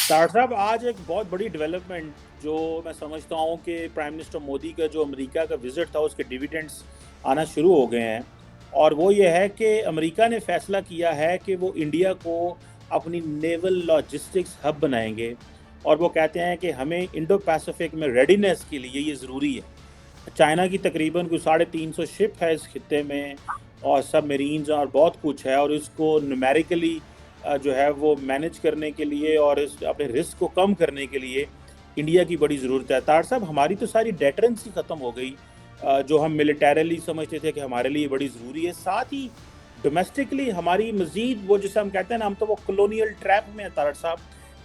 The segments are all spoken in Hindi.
तार साहब, आज एक बहुत बड़ी डेवलपमेंट जो मैं समझता हूँ कि प्राइम मिनिस्टर मोदी का जो अमेरिका का विज़िट था उसके डिविडेंड्स आना शुरू हो गए हैं। और वो ये है कि अमेरिका ने फ़ैसला किया है कि वो इंडिया को अपनी नेवल लॉजिस्टिक्स हब बनाएंगे। और वो कहते हैं कि हमें इंडो पैसिफिक में रेडीनेस के लिए ये ज़रूरी है। चाइना की तकरीबन कुछ 350 शिप है इस खित्ते में, और सब मरीन्स और बहुत कुछ है, और इसको न्यूमेरिकली जो है वो मैनेज करने के लिए और इस अपने रिस्क को कम करने के लिए इंडिया की बड़ी ज़रूरत है। तार साहब, हमारी तो सारी डेटरेंसी ख़त्म हो गई, जो हम मिलिटरली समझते थे कि हमारे लिए बड़ी ज़रूरी है। साथ ही डोमेस्टिकली हमारी मज़ीद वो जिसे हम कहते हैं ना, हम तो वो कॉलोनियल ट्रैप में है तार साहब,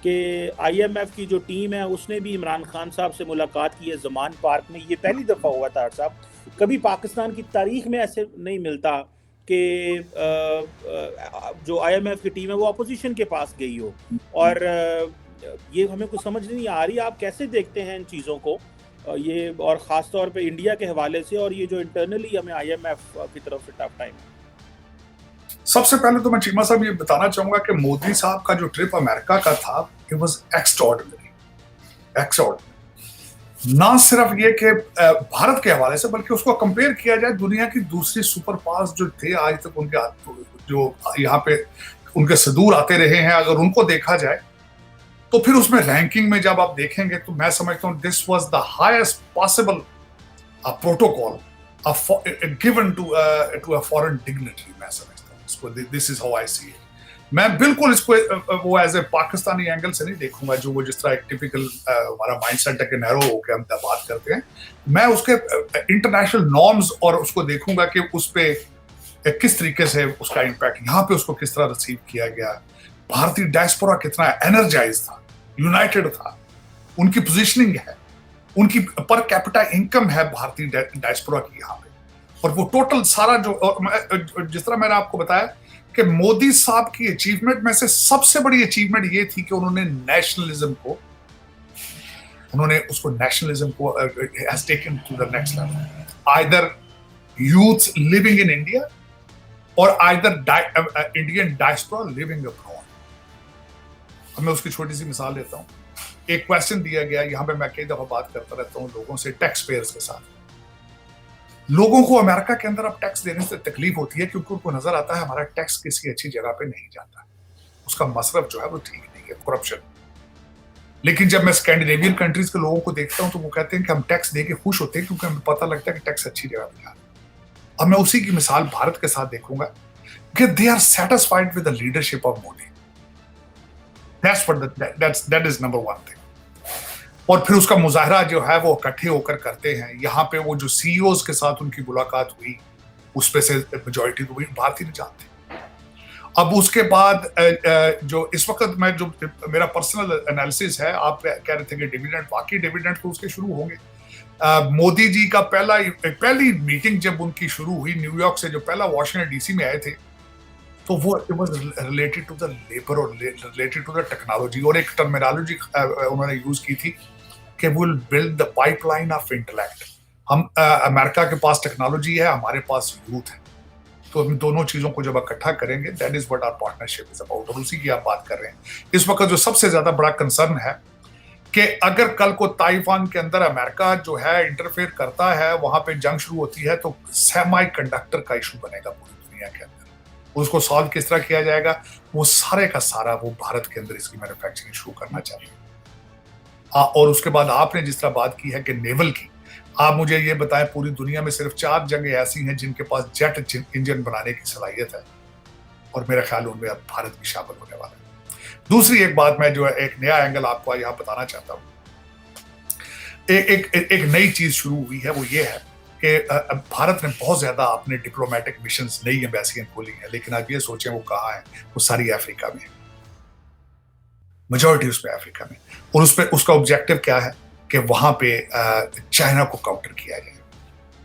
कि IMF की जो टीम है उसने भी इमरान खान साहब से मुलाकात की है ज़मान पार्क में। ये पहली दफ़ा हुआ तार साहब, कभी पाकिस्तान की तारीख में ऐसे नहीं मिलता कि जो IMF की टीम है वो अपोजिशन के पास गई हो। और ये हमें कुछ समझ नहीं आ रही, आप कैसे देखते हैं इन चीज़ों को, ये और ख़ास तौर पे इंडिया के हवाले से, और ये जो इंटरनली हमें IMF की तरफ से टफ टाइम है। सबसे पहले तो मैं चीमा साहब ये बताना चाहूंगा कि मोदी साहब का जो ट्रिप अमेरिका का था, इट वाज एक्स्ट्राऑर्डिनरी। एक्स्ट्राऑर्डिनरी ना सिर्फ ये कि भारत के हवाले से, बल्कि उसको कंपेयर किया जाए दुनिया की दूसरी सुपर पावर्स जो थे आज तक, उनके जो यहाँ पे उनके सदूर आते रहे हैं, अगर उनको देखा जाए तो फिर उसमें रैंकिंग में जब आप देखेंगे तो मैं समझता हूँ this was the highest possible protocol given to a foreign dignitary. मैं समझता हूँ इसको, this is how I see it. मैं बिल्कुल इसको वो एज ए पाकिस्तानी एंगल से नहीं देखूंगा, जो वो जिस तरह एक टिपिकल हमारा माइंडसेट है कि नैरो होकर हम बात करते हैं। मैं उसके इंटरनेशनल नॉर्म्स और उसको देखूंगा कि उस पर किस तरीके से उसका इम्पैक्ट यहाँ पे उसको किस तरह रिसीव किया गया। भारतीय डायस्पोरा कितना एनर्जाइज था, यूनाइटेड था, उनकी पोजीशनिंग है, उनकी पर कैपिटा इनकम है भारतीय डायस्पोरा की यहाँ पे, और वो टोटल सारा जो जिस तरह मैंने आपको बताया कि मोदी साहब की अचीवमेंट में से सबसे बड़ी अचीवमेंट ये थी कि उन्होंने नेशनलिज्म को has taken to the next level. Either youth living in India और either Indian diaspora living abroad. अब मैं उसकी छोटी सी मिसाल लेता हूँ। एक क्वेश्चन दिया गया, यहाँ पे मैं कई दफा बात करता रहता हूँ लोगों से, टैक्स पेयर्स के साथ। लोगों को अमेरिका के अंदर अब टैक्स देने से तकलीफ होती है क्योंकि उनको नजर आता है हमारा टैक्स किसी अच्छी जगह पे नहीं जाता, उसका मसरफ जो है वो ठीक नहीं है, करप्शन। लेकिन जब मैं स्कैंडिनेवियन कंट्रीज के लोगों को देखता हूँ तो वो कहते हैं कि हम टैक्स दे के खुश होते हैं क्योंकि हमें पता लगता है कि टैक्स अच्छी जगह पे जा रहा है। अब मैं उसी की मिसाल भारत के साथ देखूंगा कि they are satisfied with the leadership of Modi. That is number one thing. और फिर उसका मुजाहरा जो है वो इकट्ठे होकर करते हैं। यहाँ पे वो जो सीईओज के साथ उनकी मुलाकात हुई, उस पे से मेजॉरिटी तो भारतीय नहीं जानते। अब उसके बाद जो इस वक्त मैं जो मेरा पर्सनल एनालिसिस है, आप कह रहे थे कि डिविडेंड, वाकई डिविडेंड तो उसके शुरू होंगे। मोदी जी का पहली मीटिंग जब उनकी शुरू हुई न्यूयॉर्क से, जो पहला वॉशिंगटन DC में आए थे, तो वो it was related to the labour और रिलेटेड टू द टेक्नोलॉजी। और एक टर्मिनोलॉजी उन्होंने यूज की थी कि will build the pipeline of intellect. हम अमेरिका के पास टेक्नोलॉजी है, हमारे पास यूथ है, तो हम दोनों चीजों को जब इकट्ठा करेंगे, that is what our partnership is about. और उसी की आप बात कर रहे हैं। इस वक्त जो सबसे ज्यादा बड़ा कंसर्न है कि अगर कल को ताइवान के अंदर अमेरिका जो है इंटरफेयर करता है, वहां पे जंग शुरू होती है, तो सेमी कंडक्टर का इशू बनेगा पूरी दुनिया के अंदर। उसको सॉल्व किस तरह किया जाएगा, वो सारे का सारा वो भारत के अंदर इसकी मैन्युफैक्चरिंग शुरू करना चाहिए। और उसके बाद आपने जिस तरह बात की है कि नेवल की, आप मुझे ये बताएं पूरी दुनिया में सिर्फ 4 जगह ऐसी हैं जिनके पास जेट इंजन बनाने की सलाहियत है, और मेरा ख्याल उनमें अब भारत भी शामिल होने वाला है। दूसरी एक बात मैं जो है एक नया एंगल आपको यहाँ बताना चाहता हूँ। एक नई चीज शुरू हुई है, वो ये है कि भारत ने बहुत ज्यादा अपने डिप्लोमेटिक मिशंस, नई एम्बेसियां खोली हैं, लेकिन आप ये सोचें वो कहाँ है, वो सारी अफ्रीका में, मेजॉरिटी उसमें अफ्रीका में। और उसका ऑब्जेक्टिव क्या है कि वहां पे चाइना को काउंटर किया जाए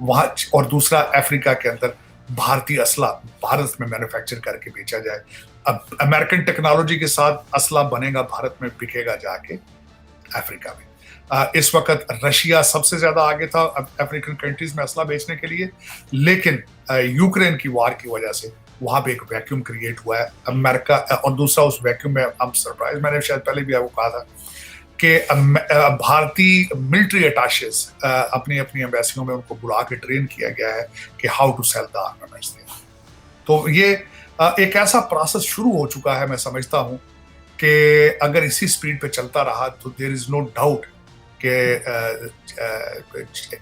वहां, और दूसरा अफ्रीका के अंदर भारतीय असला भारत में मैन्युफैक्चर करके बेचा जाए। अब अमेरिकन टेक्नोलॉजी के साथ असला बनेगा भारत में, बिकेगा जाके अफ्रीका में। इस वक्त रशिया सबसे ज्यादा आगे था अफ्रीकन कंट्रीज में असला बेचने के लिए, लेकिन यूक्रेन की वार की वजह से वहां पे एक वैक्यूम क्रिएट हुआ है अमेरिका, और दूसरा उस वैक्यूम में हम सरप्राइज, मैंने शायद पहले भी आपको कहा था कि भारतीय मिलिट्री अटैचेस अपनी अपनी एम्बेसियों में उनको बुला के ट्रेन किया गया है कि how to sell the armaments. तो ये एक ऐसा प्रोसेस शुरू हो चुका है, मैं समझता हूँ कि अगर इसी स्पीड पे चलता रहा तो देयर इज नो डाउट कि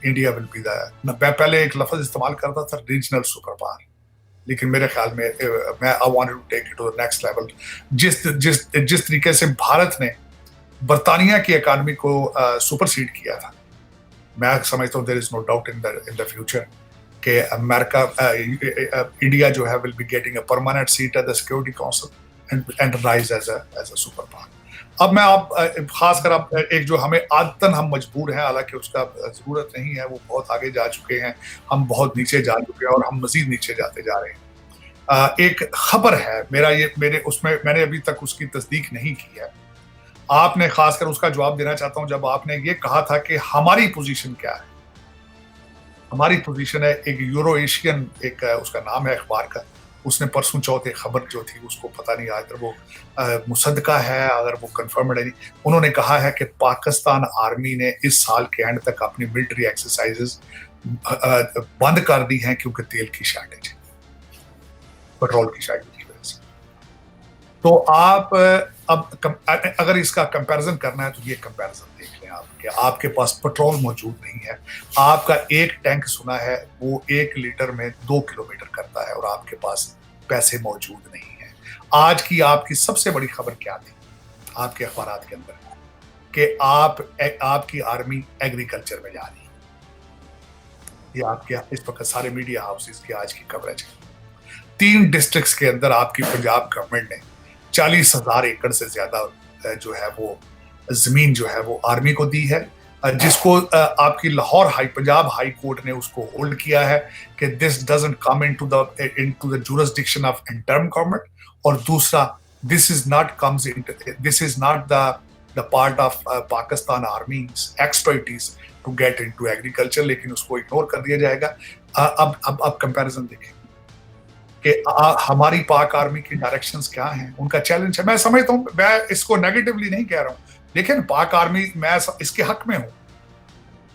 इंडिया विल बी द, मैं पहले एक लफ्ज इस्तेमाल करता था रीजनल सुपर पावर, लेकिन मेरे ख्याल में मैं I wanted to take it to the next level. जिस तरीके से भारत ने बर्तानिया की इकानमी को सुपरसीड किया था, मैं समझता हूँ there is no doubt in the future कि अमेरिका इंडिया जो है will be getting a permanent seat at the security council and rise as a super power. अब मैं आप खासकर आप एक जो हमें आदतन हम मजबूर हैं, हालांकि उसका जरूरत नहीं है, वो बहुत आगे जा चुके हैं, हम बहुत नीचे जा चुके हैं और हम मजीद नीचे जाते जा रहे हैं। एक खबर है मेरे उसमें मैंने अभी तक उसकी तस्दीक नहीं की है, आपने खासकर उसका जवाब देना चाहता हूं। जब आपने ये कहा था कि हमारी पोजीशन क्या है, हमारी पोजीशन है एक यूरो एशियन, एक उसका नाम है अखबार का, उसने परसों चौथ एक खबर जो थी उसको पता नहीं अगर वो मुसद्दका है, अगर वो कंफर्म्ड है नहीं, उन्होंने कहा है कि पाकिस्तान आर्मी ने इस साल के एंड तक अपनी मिलिट्री एक्सरसाइजेस बंद कर दी हैं क्योंकि तेल की शॉर्टेज है, पेट्रोल की शॉर्टेज की वजह से। तो आप अब अगर इसका कंपैरिजन करना है तो ये कंपैरिजन देख लें आप कि आपके पास पेट्रोल मौजूद नहीं है, आपका एक टैंक सुना है वो 1 लीटर में 2 किलोमीटर करता है और आपके पास पैसे मौजूद नहीं है। आज की आपकी सबसे बड़ी खबर क्या थी आपके अखबारात के अंदर कि आपकी आर्मी एग्रीकल्चर में जा रही है। ये आपके इस वक्त सारे मीडिया हाउसेस की आज की कवरेज है। 3 डिस्ट्रिक्ट्स के अंदर आपकी पंजाब गवर्नमेंट ने 40,000 एकड़ से ज्यादा जो है वो जमीन जो है वो आर्मी को दी है, जिसको आपकी लाहौर पंजाब हाई कोर्ट ने उसको होल्ड किया है कि this doesn't come into the jurisdiction of interim government, और दूसरा this is not the part of Pakistan army's expertise to get into agriculture, लेकिन उसको इग्नोर कर दिया जाएगा। अब कंपैरिजन देखें कि हमारी पाक आर्मी की डायरेक्शंस क्या हैं, उनका चैलेंज है। मैं समझता हूँ, मैं इसको नेगेटिवली नहीं कह रहा हूँ, लेकिन पाक आर्मी, मैं इसके हक में हूँ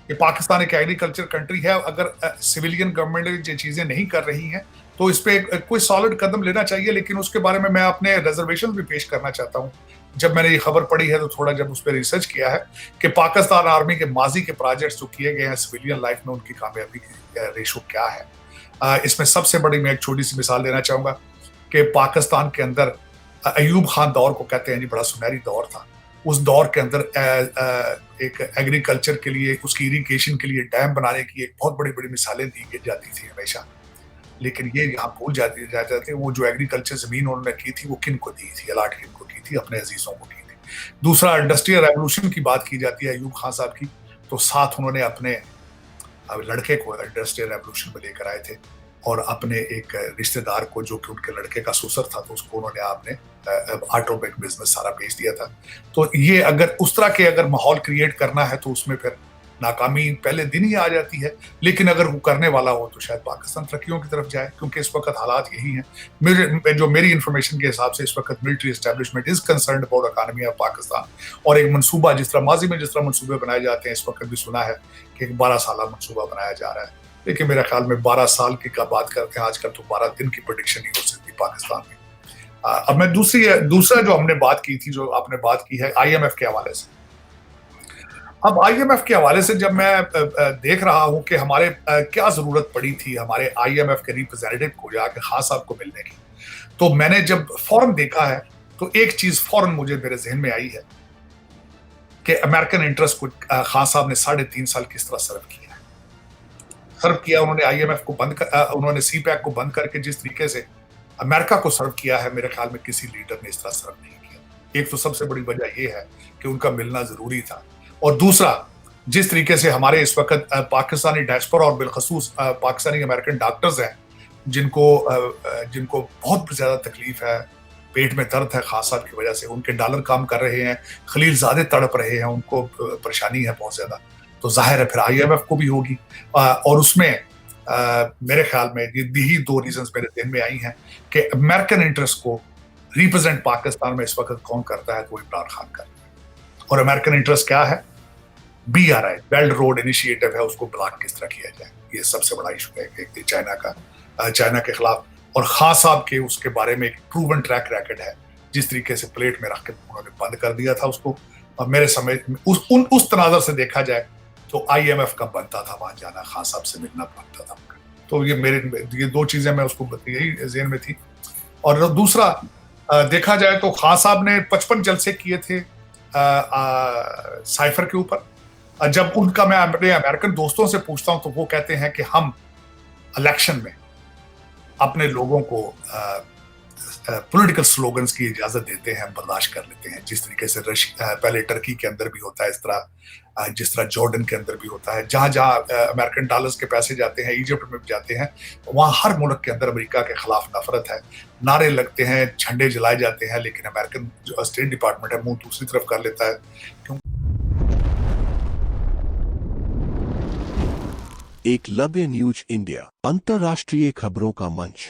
कि पाकिस्तान एक एग्रीकल्चर कंट्री है। अगर सिविलियन गवर्नमेंट ये चीजें नहीं कर रही हैं तो इस पे कोई सॉलिड कदम लेना चाहिए, लेकिन उसके बारे में मैं अपने रिजर्वेशन भी पेश करना चाहता हूँ। जब मैंने ये खबर पढ़ी है तो थोड़ा जब उस पर रिसर्च किया है कि पाकिस्तान आर्मी के माजी के प्रोजेक्ट्स जो किए गए हैं सिविलियन लाइफ में, उनकी कामयाबी की रेशो क्या है। इसमें सबसे बड़ी मैं एक छोटी सी मिसाल देना चाहूंगा कि पाकिस्तान के अंदर अयूब खान दौर को कहते हैं जी, बड़ा सुनहरी दौर था। उस दौर के अंदर एक एग्रीकल्चर के लिए, उसकी इरिगेशन के लिए डैम बनाने की एक बहुत बड़ी बड़ी मिसालें दी जाती थी हमेशा, लेकिन ये यहाँ भूल जाते थे वो जो एग्रीकल्चर जमीन उन्होंने की थी वो किन को दी थी, अलाट किन को की थी, अपने अजीजों को की थी। दूसरा, इंडस्ट्रियल रेवोल्यूशन की बात की जाती है अयूब खान साहब की, तो साथ उन्होंने अपने लड़के को इंडस्ट्रियल रेवोल्यूशन में लेकर आए थे और अपने एक रिश्तेदार को जो कि उनके लड़के का ससुर था, तो उसको उन्होंने आपने ऑटोमेक बिजनेस सारा बेच दिया था। तो ये अगर उस तरह के अगर माहौल क्रिएट करना है तो उसमें फिर नाकामी पहले दिन ही आ जाती है, लेकिन अगर वो करने वाला हो तो शायद पाकिस्तान तरक्कियों की तरफ जाए, क्योंकि इस वक्त हालात यही हैं। मेरी इन्फॉर्मेशन के हिसाब से इस वक्त military establishment is concerned about economy of Pakistan, और एक मनसूबा जिस तरह माजी में जिस तरह मनसूबे बनाए जाते हैं, इस वक्त भी सुना है कि एक 12 साल मनसूबा बनाया जा रहा है, लेकिन मेरे ख्याल में 12 साल की का बात करते हैं आजकल तो 12 दिन की प्रेडिक्शन ही हो सकती पाकिस्तान में। अब मैं दूसरा जो हमने बात की थी, जो आपने बात की है IMF के हवाले से। अब IMF के हवाले से जब मैं देख रहा हूं कि हमारे क्या जरूरत पड़ी थी हमारे IMF के रिप्रेजेंटेटिव को जाके खान साहब को मिलने की, तो मैंने जब फौरन देखा है तो एक चीज फौरन मुझे मेरे जहन में आई है कि अमेरिकन इंटरेस्ट को खान साहब ने 3.5 साल किस तरह सर्व किया। उन्होंने IMF को उन्होंने CPEC को बंद करके जिस तरीके से अमेरिका को सर्व किया है, मेरे ख्याल में किसी लीडर ने इस तरह सर्व नहीं किया। एक तो सबसे बड़ी वजह यह है कि उनका मिलना जरूरी था, और दूसरा जिस तरीके से हमारे इस वक्त पाकिस्तानी डायस्पोरा और बिलखसूस पाकिस्तानी अमेरिकन डॉक्टर्स हैं जिनको बहुत ज्यादा तकलीफ है, पेट में दर्द है खास साहब की वजह से, उनके डॉलर काम कर रहे हैं, खलील ज़्यादा तड़प रहे हैं, उनको परेशानी है बहुत ज्यादा, तो जाहिर है फिर IMF को भी होगी। और उसमें मेरे ख्याल में यही दो रीजंस मेरे दिन में आई हैं कि अमेरिकन इंटरेस्ट को रिप्रेजेंट पाकिस्तान में इस वक्त कौन करता है, तो इमरान खान करता है। और अमेरिकन इंटरेस्ट क्या है? BRI, बेल्ट रोड इनिशिएटिव है, उसको ब्लॉक किस तरह किया जाए, ये सबसे बड़ा इशू है कि चाइना के खिलाफ। और खान साहब के उसके बारे में एक प्रूवन ट्रैक रैकेट है, जिस तरीके से प्लेट में रख के उन्होंने बंद कर दिया था उसको। और मेरे समय उस तनाजर से देखा जाए तो IMF का बनता था वहां जाना, खान साहब से मिलना बनता था। तो ये दो चीजें मैं उसको यही जेहन में थी। और दूसरा देखा जाए तो खान साहब ने 55 जलसे किए थे साइफर के ऊपर। जब उनका मैं अपने अमेरिकन दोस्तों से पूछता हूं तो वो कहते हैं कि हम इलेक्शन में अपने लोगों को पॉलिटिकल स्लोगन्स की इजाजत देते हैं, बर्दाश्त कर लेते हैं। जिस तरीके से पहले टर्की के अंदर भी होता है इस तरह, जिस तरह जॉर्डन के अंदर भी होता है, जहां जहां अमेरिकन डॉलर्स के पैसे जाते हैं, इजिप्ट में भी जाते हैं, वहां हर मुल्क के अंदर अमेरिका के खिलाफ नफरत है, नारे लगते हैं, झंडे जलाए जाते हैं, लेकिन अमेरिकन जो स्टेट डिपार्टमेंट है मुंह दूसरी तरफ कर लेता है। एकलव्य न्यूज इंडिया, अंतर्राष्ट्रीय खबरों का मंच।